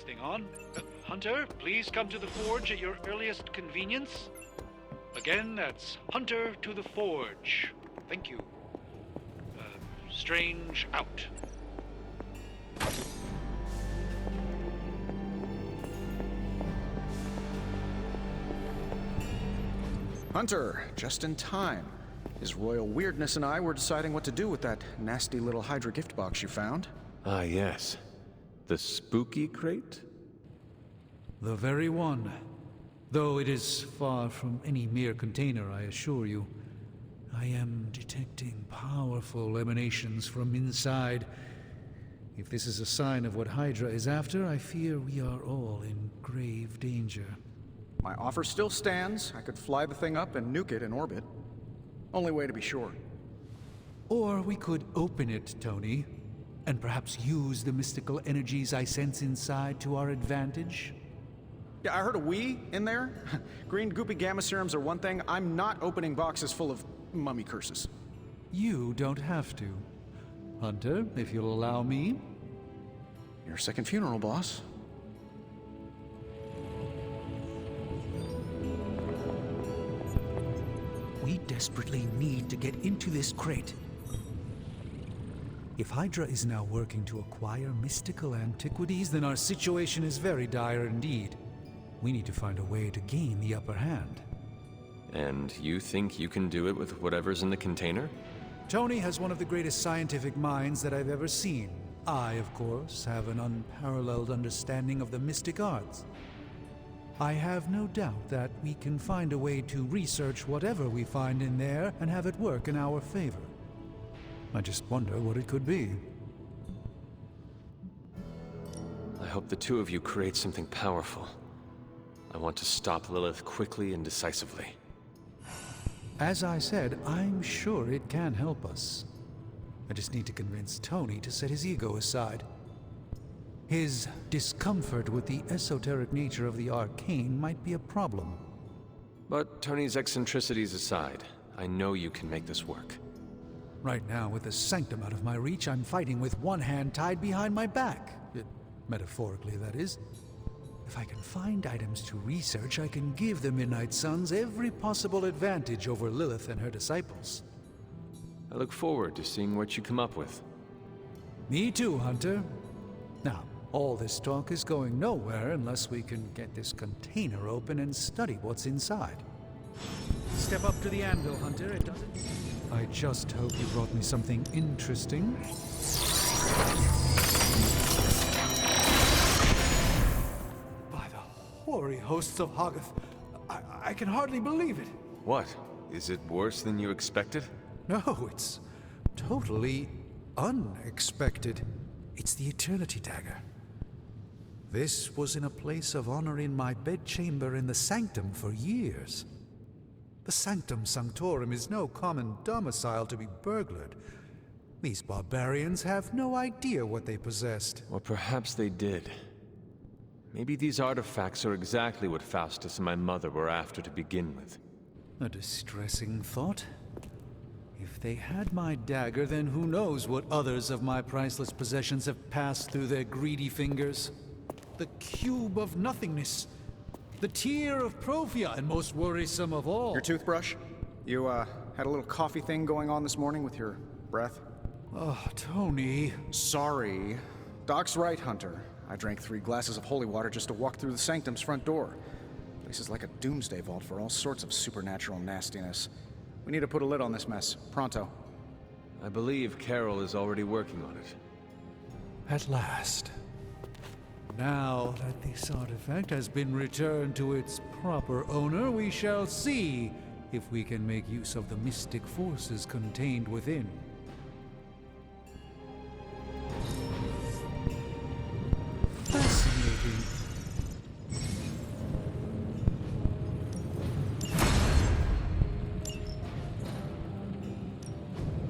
thing on. Hunter, please come to the forge at your earliest convenience. Again, that's Hunter to the forge. Thank you. Strange out. Hunter, just in time. His royal weirdness and I were deciding what to do with that nasty little Hydra gift box you found. Ah, yes. The spooky crate? The very one. Though it is far from any mere container, I assure you. I am detecting powerful emanations from inside. If this is a sign of what Hydra is after, I fear we are all in grave danger. My offer still stands. I could fly the thing up and nuke it in orbit. Only way to be sure. Or we could open it, Tony, and perhaps use the mystical energies I sense inside to our advantage. Yeah, I heard a "we" in there. Green goopy gamma serums are one thing. I'm not opening boxes full of mummy curses. You don't have to. Hunter, if you'll allow me. Your second funeral, boss. We desperately need to get into this crate. If Hydra is now working to acquire mystical antiquities, then our situation is very dire indeed. We need to find a way to gain the upper hand. And you think you can do it with whatever's in the container? Tony has one of the greatest scientific minds that I've ever seen. I, of course, have an unparalleled understanding of the mystic arts. I have no doubt that we can find a way to research whatever we find in there and have it work in our favor. I just wonder what it could be. I hope the two of you create something powerful. I want to stop Lilith quickly and decisively. As I said, I'm sure it can help us. I just need to convince Tony to set his ego aside. His discomfort with the esoteric nature of the arcane might be a problem. But Tony's eccentricities aside, I know you can make this work. Right now, with the sanctum out of my reach, I'm fighting with one hand tied behind my back. Metaphorically, that is. If I can find items to research, I can give the Midnight Suns every possible advantage over Lilith and her disciples. I look forward to seeing what you come up with. Me too, Hunter. Now, all this talk is going nowhere unless we can get this container open and study what's inside. Step up to the anvil, Hunter. It doesn't... I just hope you brought me something interesting. By the hoary hosts of Hoggoth, I can hardly believe it. What? Is it worse than you expected? No, it's totally unexpected. It's the Eternity Dagger. This was in a place of honor in my bedchamber in the Sanctum for years. The Sanctum Sanctorum is no common domicile to be burglared. These barbarians have no idea what they possessed. Or perhaps they did. Maybe these artifacts are exactly what Faustus and my mother were after to begin with. A distressing thought. If they had my dagger, then who knows what others of my priceless possessions have passed through their greedy fingers. The cube of nothingness. The tear of Profia, and most worrisome of all. Your toothbrush? You, had a little coffee thing going on this morning with your breath? Oh, Tony. Sorry. Doc's right, Hunter. I drank 3 glasses of holy water just to walk through the Sanctum's front door. This is like a doomsday vault for all sorts of supernatural nastiness. We need to put a lid on this mess. Pronto. I believe Carol is already working on it. At last. Now that this artifact has been returned to its proper owner, we shall see if we can make use of the mystic forces contained within. Fascinating.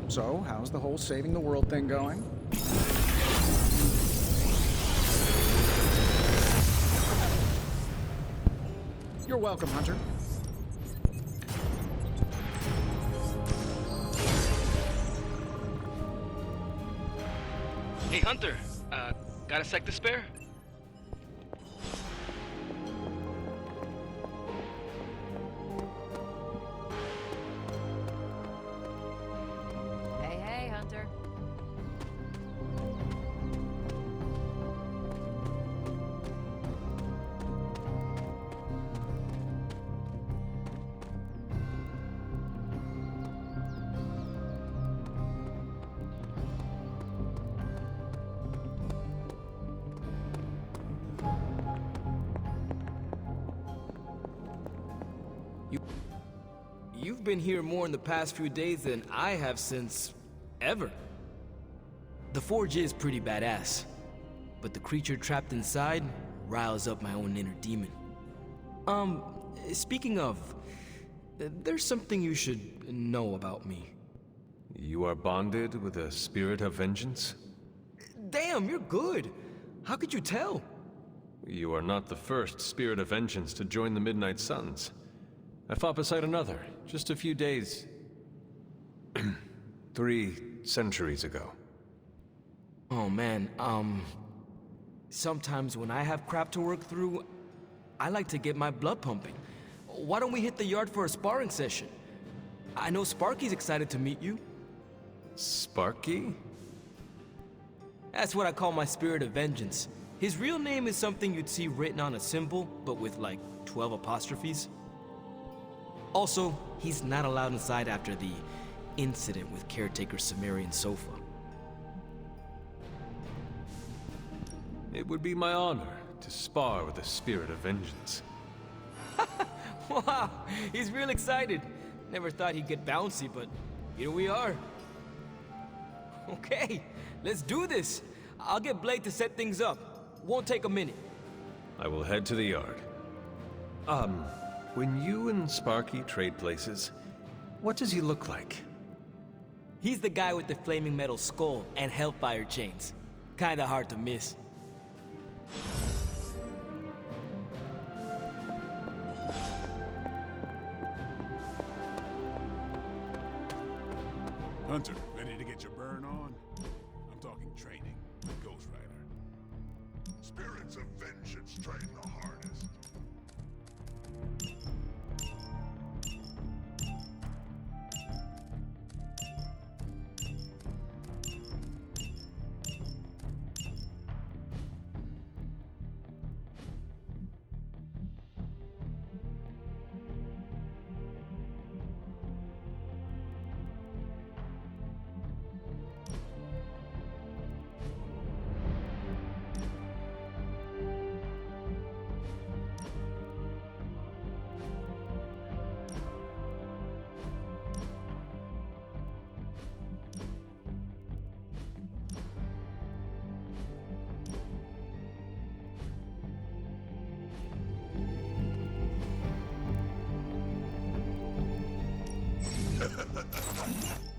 So, how's the whole saving the world thing going? You're welcome, Hunter. Hey, Hunter. Got a sec to spare? Hunter. You've been here more in the past few days than I have since... ever. The Forge is pretty badass, but the creature trapped inside riles up my own inner demon. Speaking of, there's something you should know about me. You are bonded with a spirit of vengeance? Damn, you're good. How could you tell? You are not the first spirit of vengeance to join the Midnight Suns. I fought beside another, just a few days... 3 centuries ago. Oh man, sometimes when I have crap to work through, I like to get my blood pumping. Why don't we hit the yard for a sparring session? I know Sparky's excited to meet you. Sparky? That's what I call my spirit of vengeance. His real name is something you'd see written on a symbol, but with like 12 apostrophes. Also, he's not allowed inside after the incident with caretaker Sumerian Sofa. It would be my honor to spar with the spirit of vengeance. Wow, he's real excited. Never thought he'd get bouncy, but here we are. Okay, let's do this. I'll get Blade to set things up. Won't take a minute. I will head to the yard. When you and Sparky trade places, what does he look like? He's the guy with the flaming metal skull and hellfire chains. Kinda hard to miss. Hunter, ready to get your burn on? I'm talking training with Ghost Rider. Spirits of vengeance train the hardest.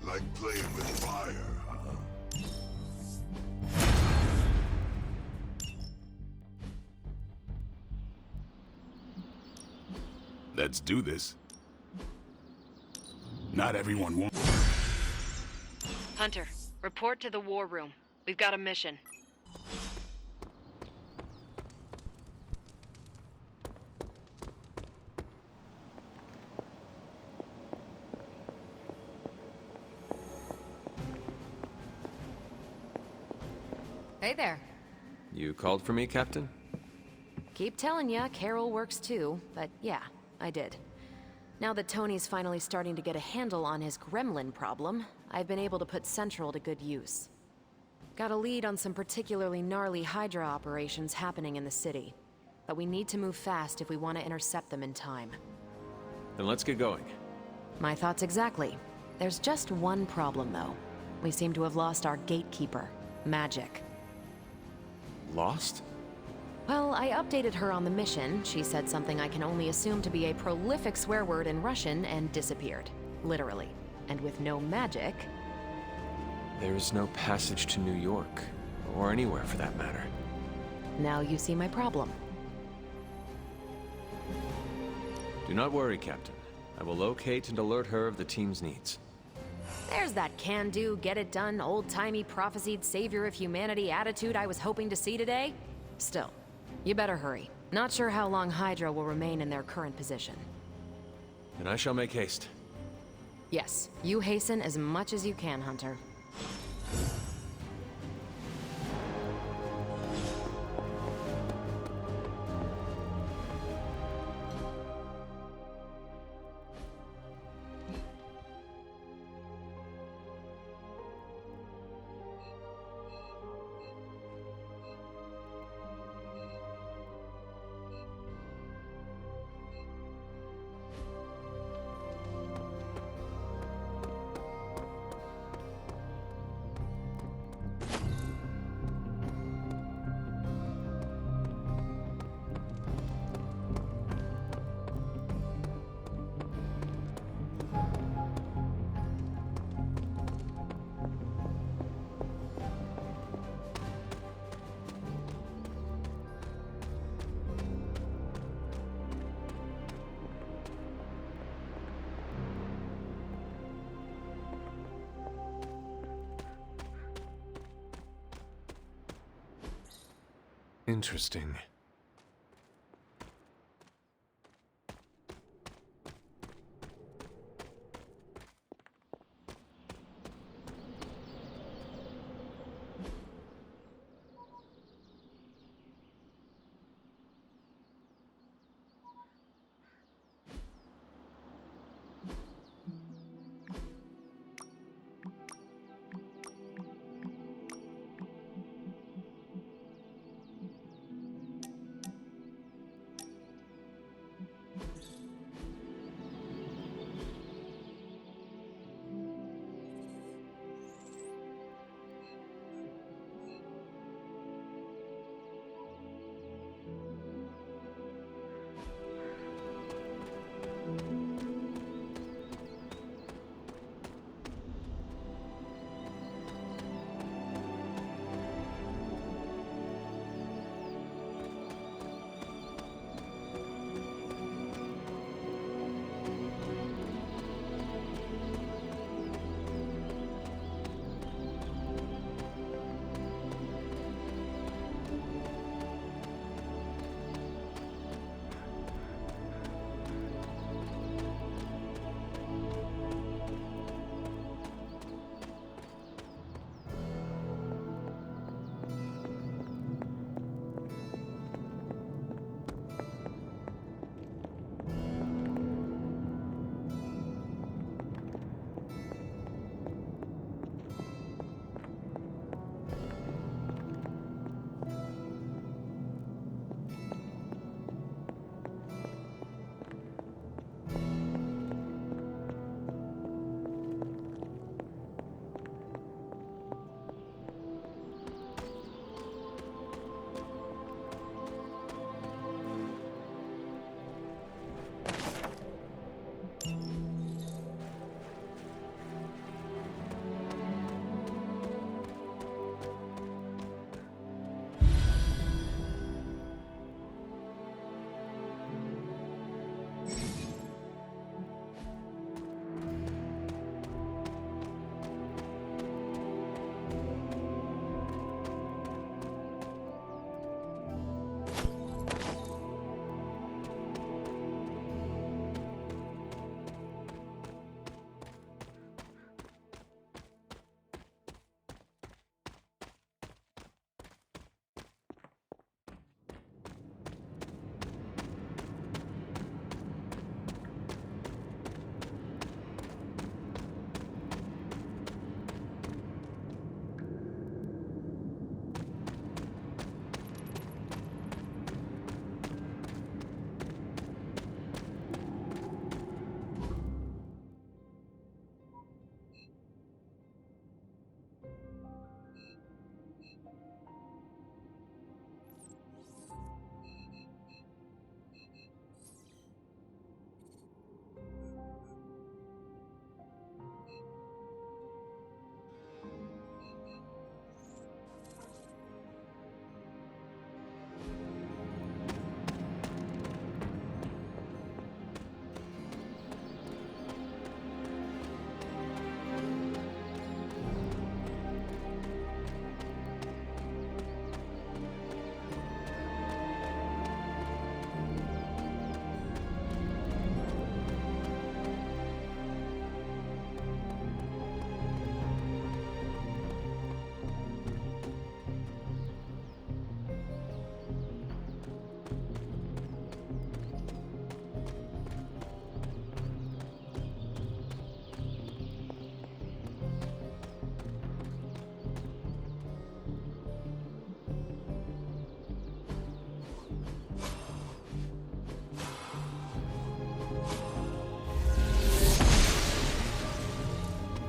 Like playing with fire, huh? Let's do this. Not everyone wants... Hunter, report to the war room. We've got a mission. Hey there. You called for me, Captain? Keep telling ya, Carol works too, but yeah, I did. Now that Tony's finally starting to get a handle on his gremlin problem, I've been able to put Central to good use. Got a lead on some particularly gnarly Hydra operations happening in the city. But we need to move fast if we want to intercept them in time. Then let's get going. My thoughts exactly. There's just one problem, though. We seem to have lost our gatekeeper, Magic. Lost? Well, I updated her on the mission. She said something I can only assume to be a prolific swear word in Russian and disappeared. Literally. And with no magic... There is no passage to New York, or anywhere for that matter. Now you see my problem. Do not worry, Captain. I will locate and alert her of the team's needs. There's that can-do, get-it-done, old-timey prophesied savior of humanity attitude I was hoping to see today. Still, you better hurry. Not sure how long Hydra will remain in their current position. And I shall make haste. Yes, you hasten as much as you can, Hunter. Interesting.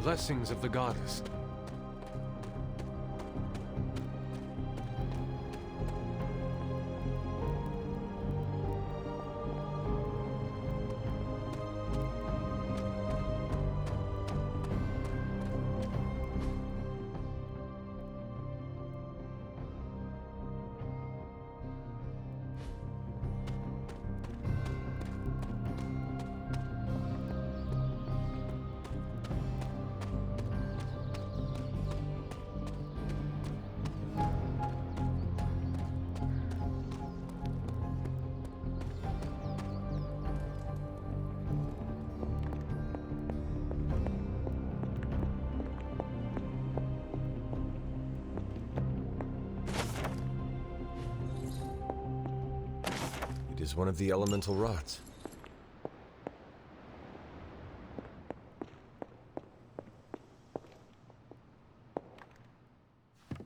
Blessings of the goddess. is one of the elemental rods.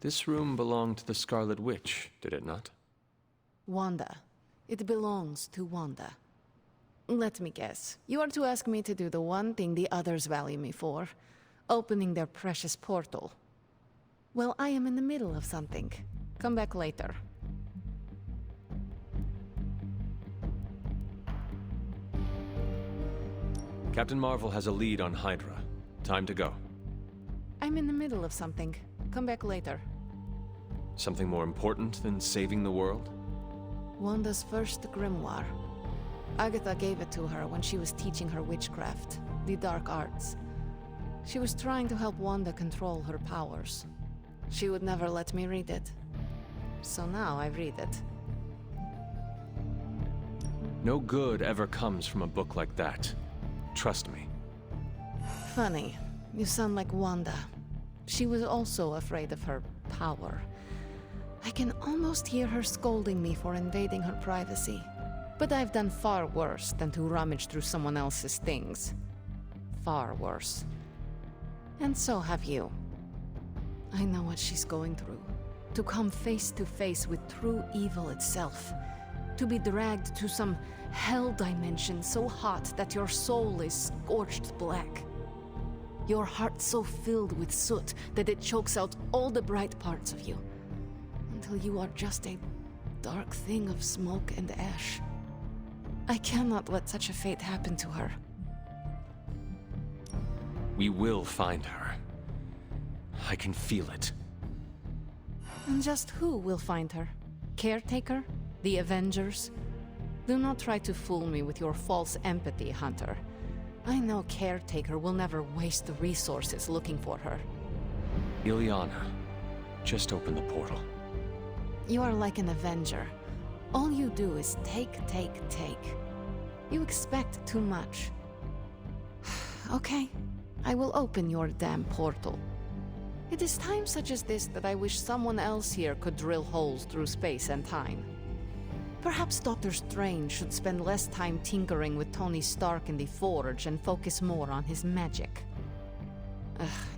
This room belonged to the Scarlet Witch, did it not? Wanda. It belongs to Wanda. Let me guess. You are to ask me to do the one thing the others value me for. Opening their precious portal. Well, I am in the middle of something. Come back later. Captain Marvel has a lead on Hydra. Time to go. I'm in the middle of something. Come back later. Something more important than saving the world? Wanda's first grimoire. Agatha gave it to her when she was teaching her witchcraft, the dark arts. She was trying to help Wanda control her powers. She would never let me read it. So now I read it. No good ever comes from a book like that. Trust me. Funny. You sound like Wanda. She was also afraid of her power. I can almost hear her scolding me for invading her privacy. But I've done far worse than to rummage through someone else's things. Far worse. And so have you. I know what she's going through. To come face to face with true evil itself. To be dragged to some hell dimension so hot that your soul is scorched black. Your heart so filled with soot that it chokes out all the bright parts of you. Until you are just a dark thing of smoke and ash. I cannot let such a fate happen to her. We will find her. I can feel it. And just who will find her? Caretaker? The Avengers? Do not try to fool me with your false empathy, Hunter. I know Caretaker will never waste the resources looking for her. Ilyana, just open the portal. You are like an Avenger. All you do is take. You expect too much. Okay, I will open your damn portal. It is times such as this that I wish someone else here could drill holes through space and time. Perhaps Doctor Strange should spend less time tinkering with Tony Stark in the Forge and focus more on his magic.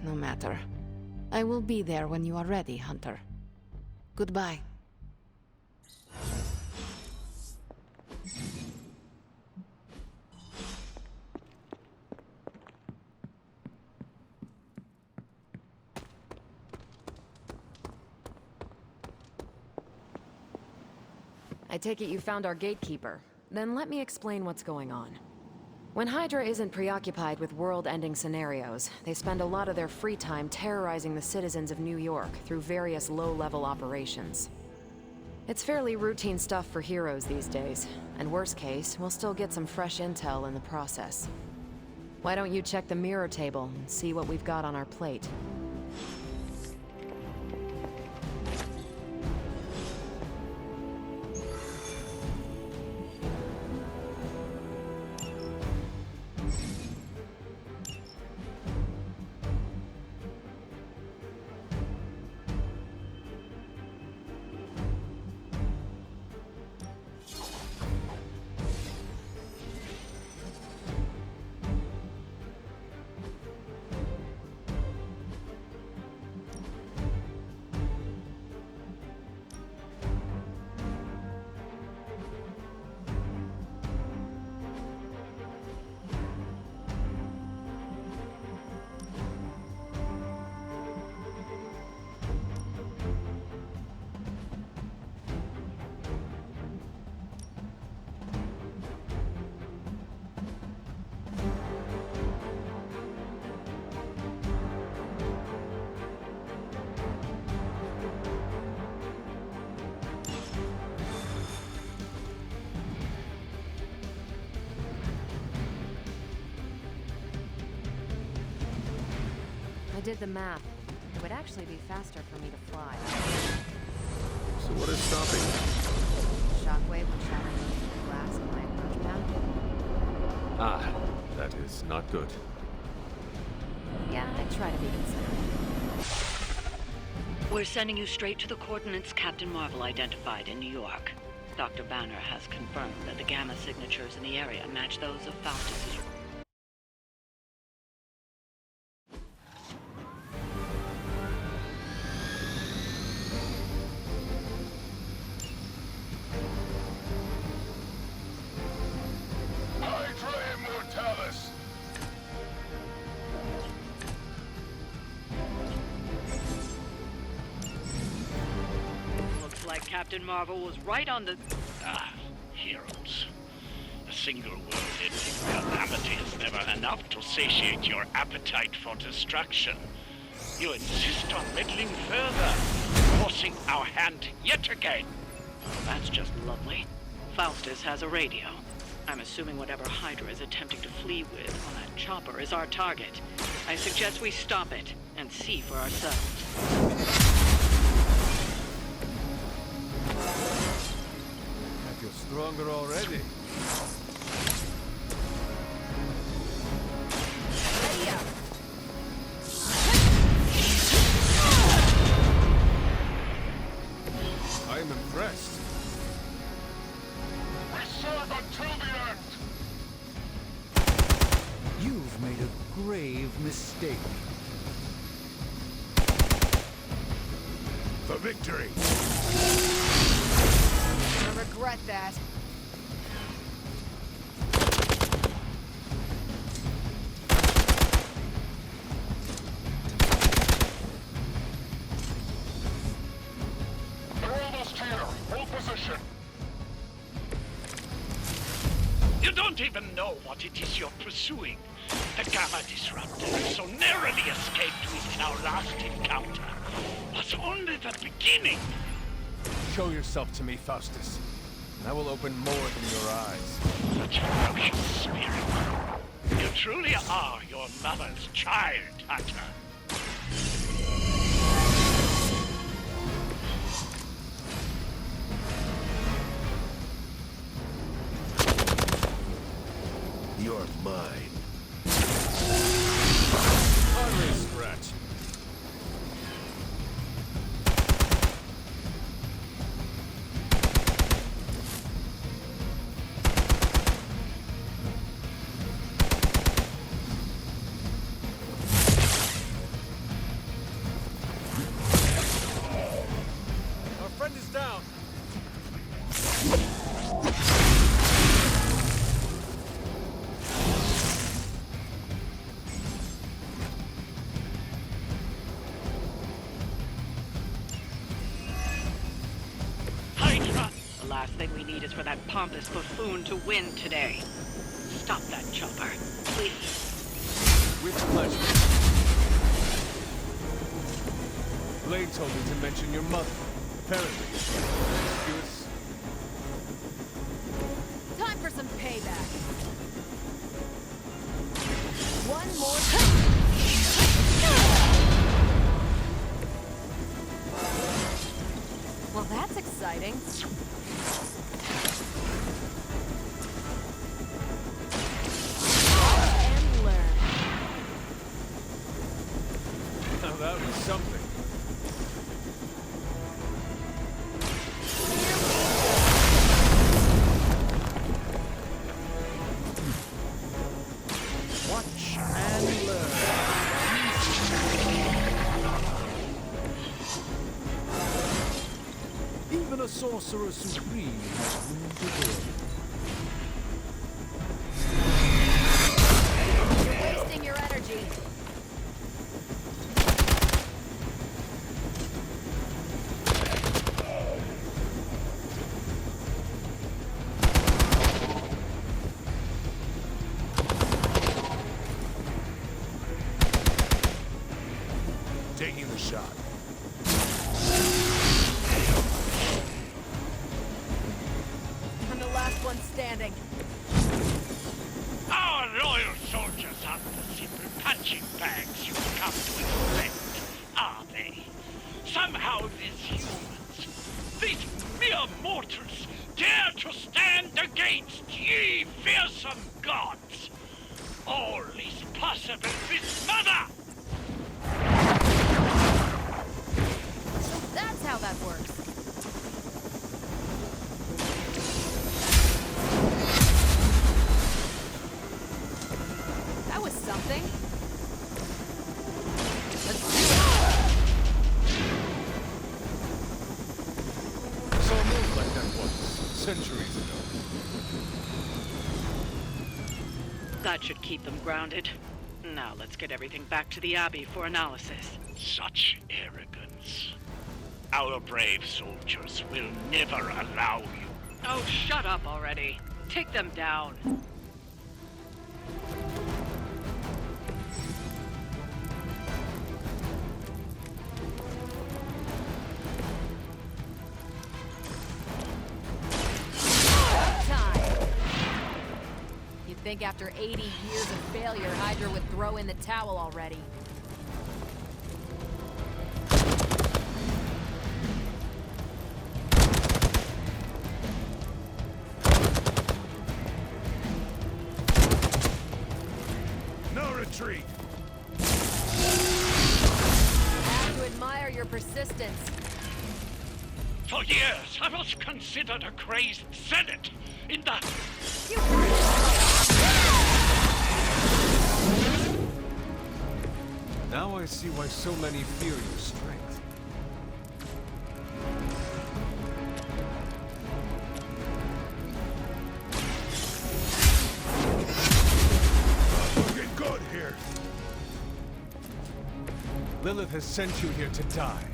No matter. I will be there when you are ready, Hunter. Goodbye. I take it you found our gatekeeper. Then let me explain what's going on. When Hydra isn't preoccupied with world-ending scenarios, they spend a lot of their free time terrorizing the citizens of New York through various low-level operations. It's fairly routine stuff for heroes these days, and worst case, we'll still get some fresh intel in the process. Why don't you check the mirror table and see what we've got on our plate? I did the math. It would actually be faster for me to fly. So what is stopping you? Shockwave when shattering the glass in my approach path. Ah, that is not good. Yeah, I try to be considerate. We're sending you straight to the coordinates Captain Marvel identified in New York. Dr. Banner has confirmed that the gamma signatures in the area match those of Faustus's. Hydra Immortalis! Looks like Captain Marvel was right on the... Heroes. A single world-ending calamity is never enough to satiate your appetite for destruction. You insist on meddling further, forcing our hand yet again. Oh, that's just lovely. Faustus has a radio. I'm assuming whatever Hydra is attempting to flee with on that chopper is our target. I suggest we stop it and see for ourselves. I feel stronger already. I'm impressed. We serve until the end! You've made a grave mistake. For victory! I regret that. They're almost here! Hold position! You don't even know what it is you're pursuing. The Gamma Disruptor so narrowly escaped within our last encounter was only the beginning. Show yourself to me, Faustus, and I will open more than your eyes. Such ferocious spirit. You truly are your mother's child, Hunter. You're mine. Hardly a scratch. Our friend is down. Hydra! The last thing we need is for that pompous buffoon to win today. Stop that chopper, please. With pleasure. Blade told me to mention your mother. Apparently, excuse. Time for some payback. One more time. Well, that's exciting. And learn. Now that was something. Watch and learn. Even a sorcerer supreme has room to grow. You're wasting your energy. Taking the shot. I'm the last one standing. Our loyal soldiers aren't the simple punching bags you've come to expect, are they? Somehow these humans, these mere mortals, dare to stand against ye fearsome gods. All is possible with Mother! So that's how that works. centuries ago. That should keep them grounded. Now let's get everything back to the Abbey for analysis. Such arrogance. Our brave soldiers will never allow you. Oh, shut up already. Take them down. You'd think after 80 years of failure, Hydra would throw in the towel already. No retreat! I have to admire your persistence. For years, I was considered a crazed zealot in the... Now I see why so many fear your strength. Looking good here. Lilith has sent you here to die.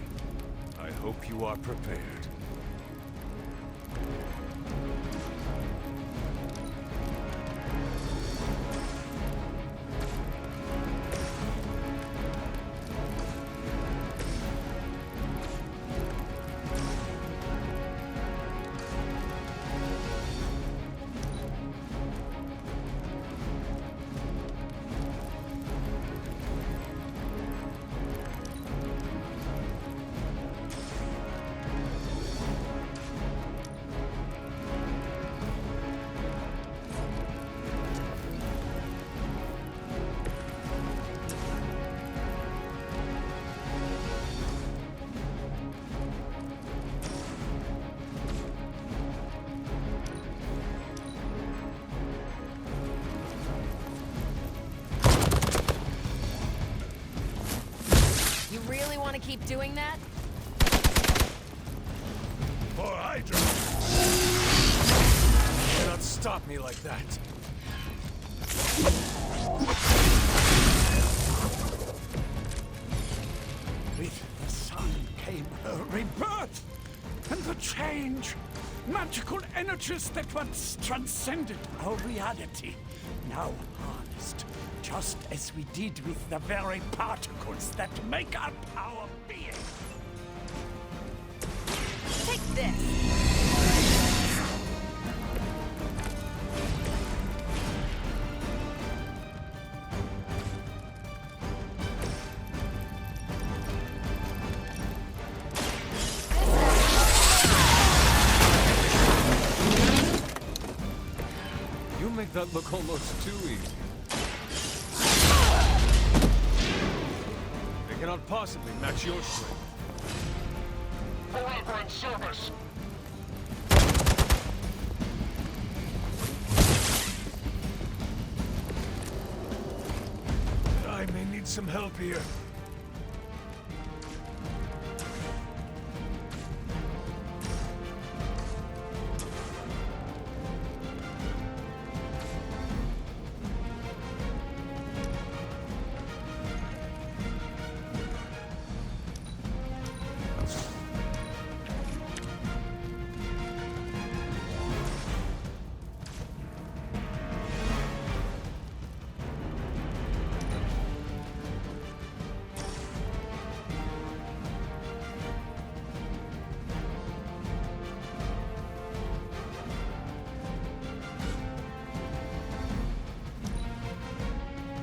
I hope you are prepared. You really want to keep doing that? For Hydra! You cannot stop me like that. With the sun came her rebirth and the change. Magical energies that once transcended our reality, now harnessed, just as we did with the very particles that make our power being. Take this! You make that look almost too easy. They cannot possibly match your strength. Forever in service! I may need some help here.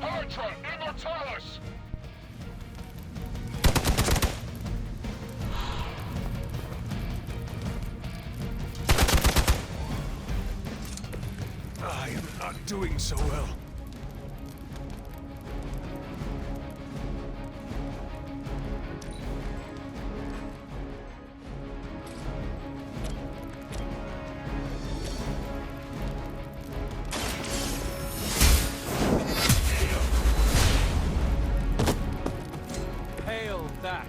Hydra, Immortalis! I am not doing so well. Hail that!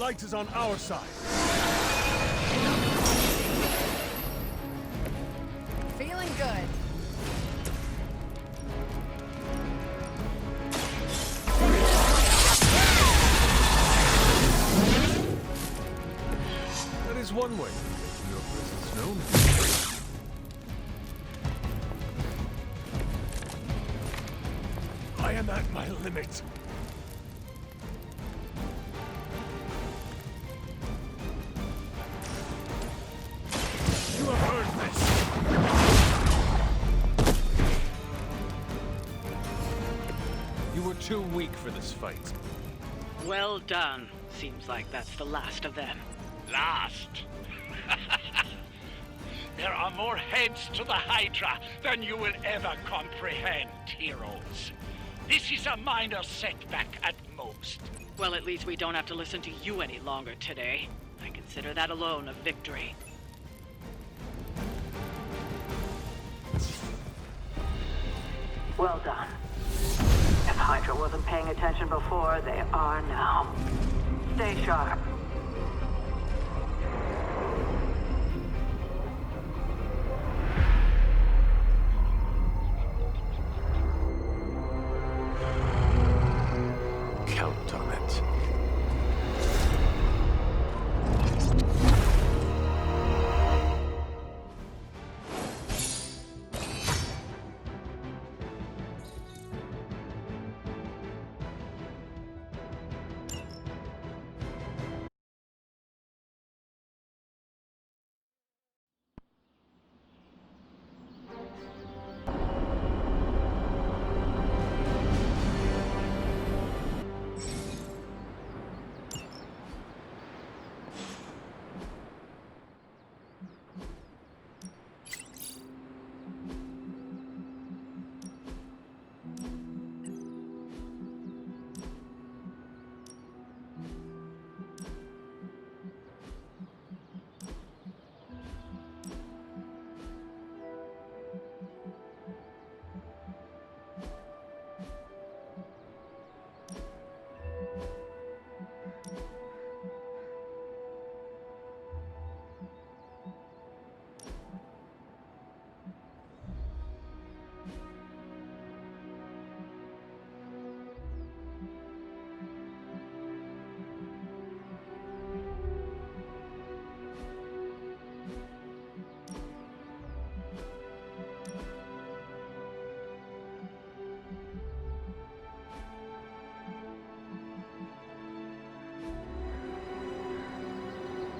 light is on our side. Feeling good. That is one way of making your presence known. I am at my limit. You have earned this. You were too weak for this fight. Well done. Seems like that's the last of them. Last. There are more heads to the Hydra than you will ever comprehend, heroes. This is a minor setback at most. Well, at least we don't have to listen to you any longer today. I consider that alone a victory. Well done. If Hydra wasn't paying attention before, they are now. Stay sharp. Count